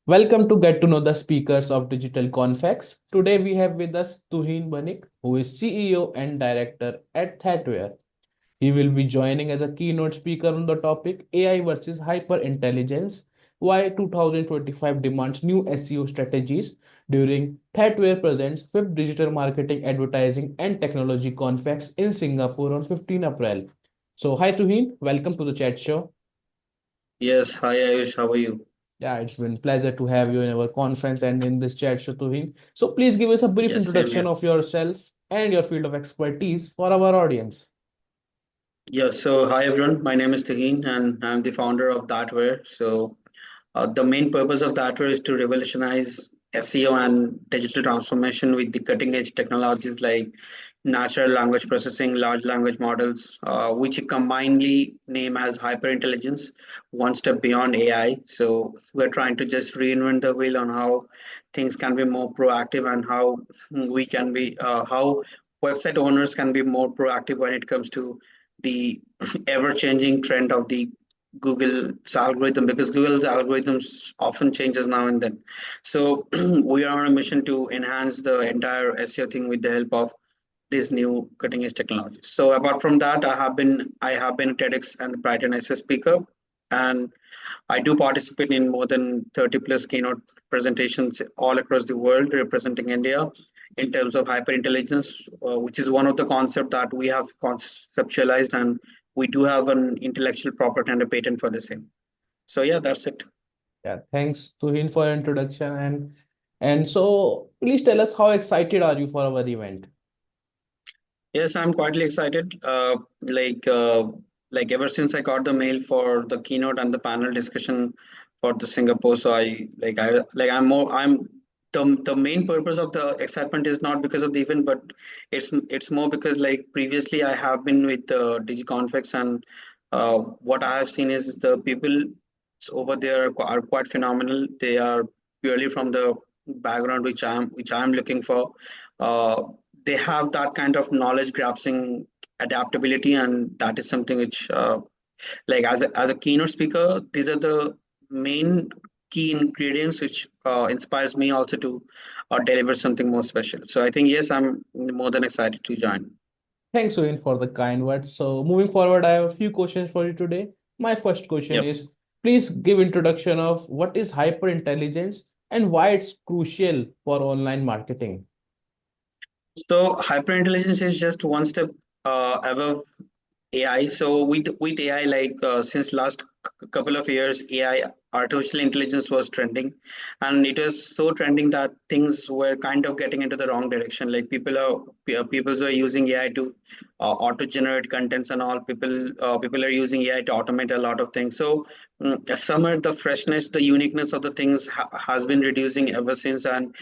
Welcome to get to know the speakers of Digital Confex. Today we have with us Tuhin Banik, who is CEO and director at ThatWare. He will be joining as a keynote speaker on the topic AI versus hyperintelligence, why 2025 demands new SEO strategies during ThatWare presents 5th Digital Marketing Advertising and Technology Confex in Singapore on 15 April. So hi Tuhin, welcome to the chat show. Yes, hi Ayush, how are you? Yeah, it's been pleasure to have you in our conference and in this chat show, Tuhin. So please give us a brief Yes, same introduction here. of yourself and your field of expertise for our audience. So hi everyone, my name is Tuhin and I'm the founder of ThatWare. The main purpose of ThatWare is to revolutionize SEO and digital transformation with the cutting edge technologies like natural language processing, large language models, which we combinedly name as hyperintelligence, one step beyond AI. So we're trying to just reinvent the wheel on how things can be more proactive and how website owners can be more proactive when it comes to the ever changing trend of the Google's algorithm, because Google's algorithms often changes now and then. So we are on a mission to enhance the entire SEO thing with the help of these new cutting edge technologies. So apart from that, I have been a TEDx and Brighton SEO speaker, and I do participate in more than 30 plus keynote presentations all across the world representing India in terms of hyperintelligence, which is one of the concepts that we have conceptualized, and we do have an intellectual property and a patent for the same. So yeah, that's it. Yeah, thanks, Tuhin, for your introduction. And so please tell us how excited are you for our event? Yes, I'm quietly excited. Like ever since I got the mail for the keynote and the panel discussion for the Singapore, so I'm more I'm the main purpose of the excitement is not because of the event, but it's more because like previously I have been with the DigiConfex, and what I have seen is the people over there are quite phenomenal. They are purely from the background which I'm looking for. Uh, they have that kind of knowledge grasping adaptability, and that is something which like as a keynote speaker, these are the main key ingredients which inspires me also to deliver something more special. So I think yes, I'm more than excited to join. Thanks, Tuhin, for the kind words. So moving forward, I have a few questions for you today. My first question Yep. is, please give introduction of what is hyperintelligence and why it's crucial for online marketing. So hyperintelligence is just one step above AI. So with AI, since last couple of years, AI, artificial intelligence was trending, and it was so trending that things were kind of getting into the wrong direction. Like people were using AI to auto generate contents and all. People are using AI to automate a lot of things. So summer, the freshness, the uniqueness of the things has been reducing ever since, and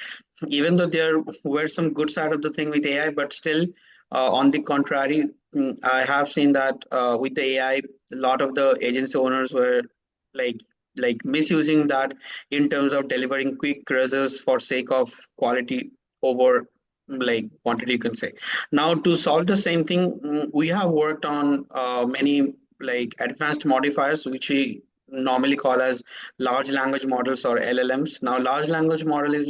even though there were some good side of the thing with AI, but still, on the contrary, I have seen that with the AI, a lot of the agency owners were like misusing that in terms of delivering quick results for sake of quality over quantity, you can say. Now to solve the same thing, we have worked on many like advanced modifiers which we normally call as large language models or LLMs. Now large language model is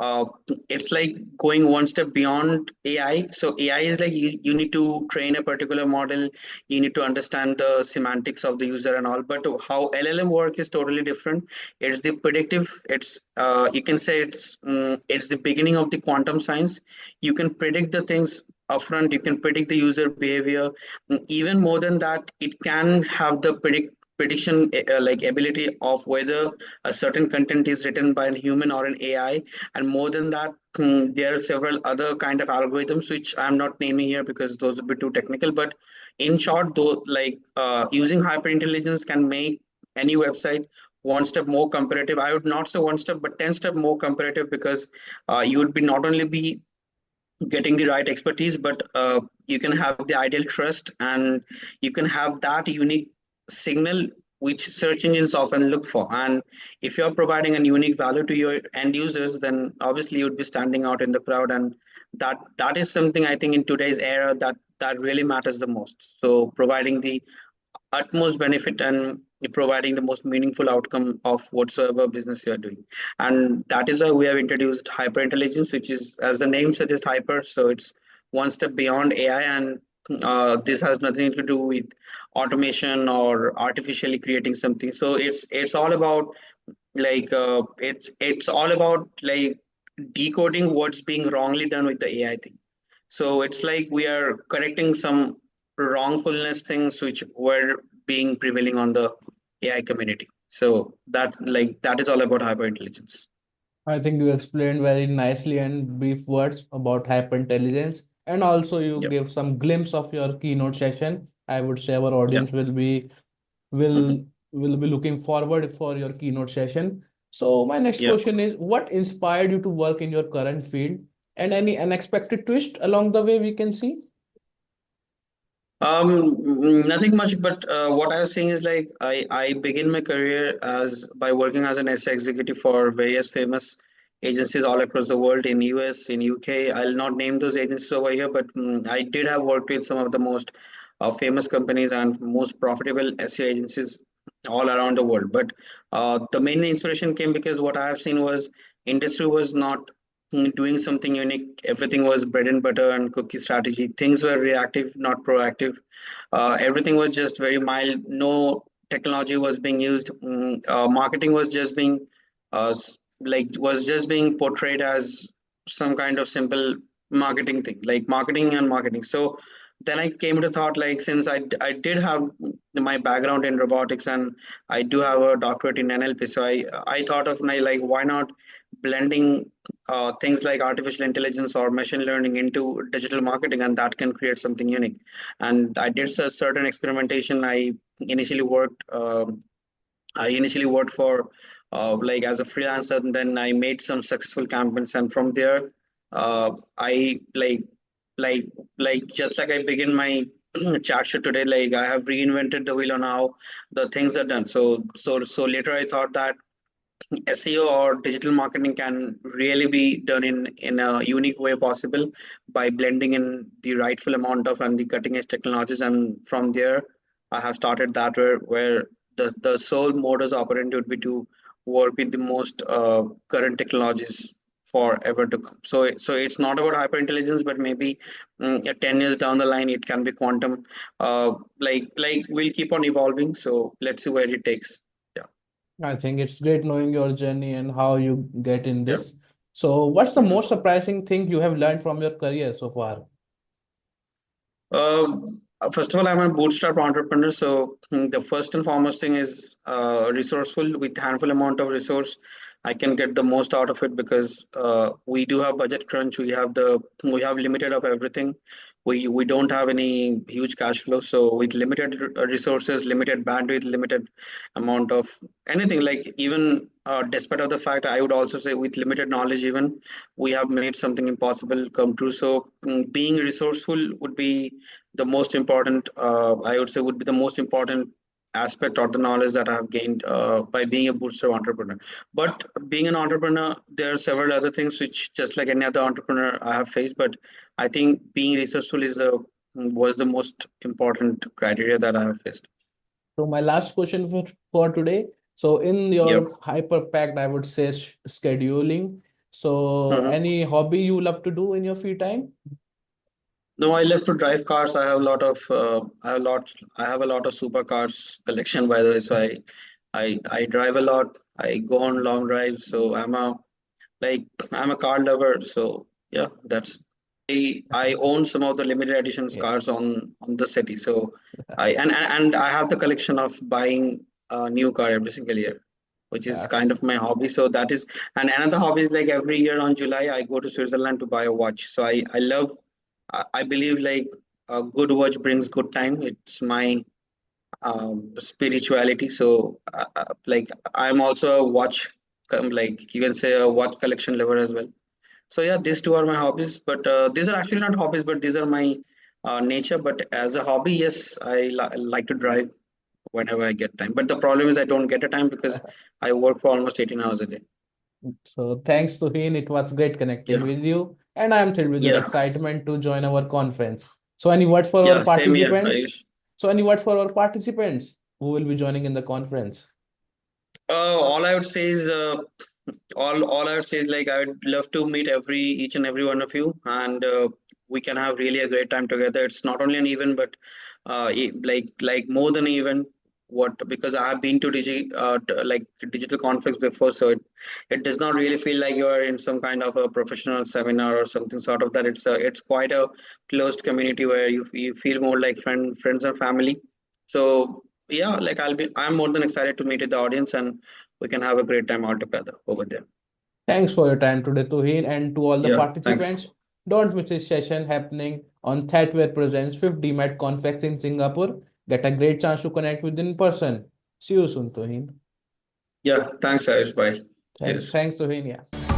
uh, it's like going one step beyond AI. So AI is like you need to train a particular model, you need to understand the semantics of the user and all. But how LLM work is totally different. It's the predictive. It's you can say it's the beginning of the quantum science. You can predict the things upfront. You can predict the user behavior. Even more than that, it can have the prediction like ability of whether a certain content is written by a human or an AI. And more than that, there are several other kind of algorithms which I'm not naming here because those would be too technical. But in short, though, using hyperintelligence can make any website one step more competitive. I would not say one step, but 10 step more competitive, because you would be not only be getting the right expertise, but you can have the ideal trust, and you can have that unique signal which search engines often look for. And if you're providing a unique value to your end users, then obviously you would be standing out in the crowd, and that is something I think in today's era that really matters the most. So providing the utmost benefit and providing the most meaningful outcome of whatsoever business you are doing. And that is why we have introduced hyper intelligence, which is, as the name suggests, hyper. So it's one step beyond AI, and this has nothing to do with automation or artificially creating something. So it's all about it's all about like decoding what's being wrongly done with the AI thing. So it's like we are correcting some wrongfulness things which were being prevailing on the AI community. So that is all about hyper intelligence. I think you explained very nicely and brief words about hyperintelligence, and also you Yep. gave some glimpse of your keynote session. I would say our Yep. audience Hmm. will be looking forward for your keynote session. So my next Yeah. question is, what inspired you to work in your current field, and any unexpected twist along the way we can see? Nothing much, but what I was saying is like I begin my career as by working as an SEO executive for various famous agencies all across the world in US, in UK. I'll not name those agencies over here, but I did have worked with some of the most famous companies and most profitable SEO agencies all around the world. But the main inspiration came because what I have seen was industry was not doing something unique. Everything was bread and butter and cookie strategy. Things were reactive, not proactive. Everything was just very mild. No technology was being used. Marketing was just being was just being portrayed as some kind of simple marketing thing, like marketing and marketing. So then I came to thought, like, since I did have my background in robotics and I do have a doctorate in NLP, so I thought of my, like, why not blending things like artificial intelligence or machine learning into digital marketing, and that can create something unique. And I did a certain experimentation. Initially worked I initially worked for like as a freelancer, and then I made some successful campaigns, and from there I like just like I begin my chat show today, like I have reinvented the wheel on how the things are done. So later I thought that SEO or digital marketing can really be done in a unique way possible by blending in the rightful amount of and the cutting edge technologies. And from there, I have started that where the sole modus operandi would be to work with the most current technologies forever to come. So it's not about hyper intelligence, but maybe 10 years down the line, it can be quantum. Like we'll keep on evolving. So let's see where it takes. Yeah. I think it's great knowing your journey and how you get in Yeah. this. So, what's the Mhm. most surprising thing you have learned from your career so far? First of all, I'm a bootstrap entrepreneur. So the first and foremost thing is resourceful. With handful amount of resource, I can get the most out of it because we do have budget crunch. We have limited of everything. We don't have any huge cash flow. So with limited resources, limited bandwidth, limited amount of anything, like even despite of the fact, I would also say with limited knowledge, even we have made something impossible come true. So being resourceful would be the most important, I would say, would be the most important aspect or the knowledge that I have gained by being a bootstrap entrepreneur. But being an entrepreneur, there are several other things which, just like any other entrepreneur, I have faced. But I think being resourceful was the most important criteria that I have faced. So, my last question for today. So, in Yep. your hyper packed, I would say scheduling. So, Mhm. any hobby you love to do in your free time? No, I love to drive cars. I have a lot of supercars collection, by the way. So I drive a lot. I go on long drives. So like I'm a car lover. So yeah, I own some of the limited editions Yeah. cars on the city. So and I have the collection of buying a new car every single year, which is kind Yes. of my hobby. So that is, and another hobby is like every year on July I go to Switzerland to buy a watch. So I love, I believe like a good watch brings good time. It's my spirituality. So like I'm also a watch, like you can say a watch collection lover as well. So yeah, these two are my hobbies, but these are actually not hobbies, but these are my nature. But as a hobby, yes, I like to drive whenever I get time. But the problem is I don't get a time because I work for almost 18 hours a day. So, thanks to Tuhin. It was great connecting Yeah, with you, and I am thrilled with your yeah, excitement to join our conference. So, any words for our yeah. Same here, participants? Ayush. So, any words for our participants? who will be joining in the conference? All I would say is all I would say is like I would love to meet each and every one of you, and we can have really a great time together. It's not only an event, but like more than an event. What because I have been to like digital conference before, so it does not really feel like you are in some kind of a professional seminar or something sort of that. It's quite a closed community where you feel more like friends and family. So yeah, like I'm more than excited to meet with the audience, and we can have a great time all together over there. Thanks for your time today, Tuhin, and to all the Yeah, thanks. participants. Don't miss this session happening on ThatWare Presents 5th DMAT Conference in Singapore. Get a great chance to connect with in person. See you soon, Tuhin. Yeah, thanks, Ayush. Bye. Cheers. Thanks, Tuhin. Yeah.